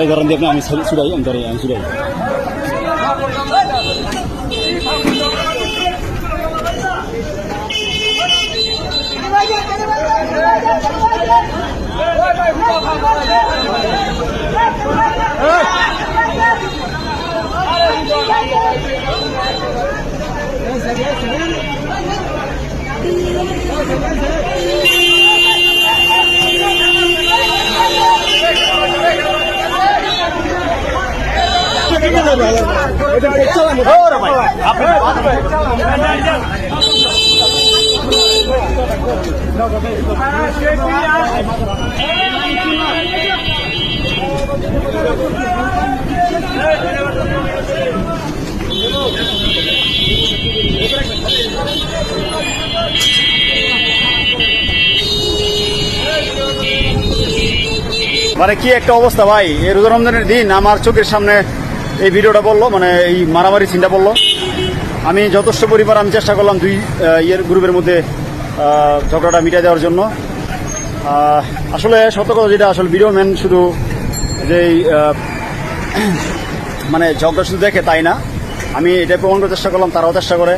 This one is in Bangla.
এই ধরেন দেখুন আমি ছুড়াই আমি ধরে আমি ছুড়াই মানে কি একটা অবস্থা ভাই, এই রোজা রমজানের দিন আমার চোখের সামনে এই ভিডিওটা বললো, মানে এই মারামারি চিন্তা বললো। আমি যথেষ্ট পরিবার আমি চেষ্টা করলাম দুই গ্রুপের মধ্যে ঝগড়াটা মিটাই দেওয়ার জন্য। আসলে সত্য কথা যেটা, আসলে ভিডিও ম্যান শুধু যে মানে ঝগড়া শুধু দেখে তাই না, আমি এটা প্রমাণ করার চেষ্টা করলাম, তারাও চেষ্টা করে।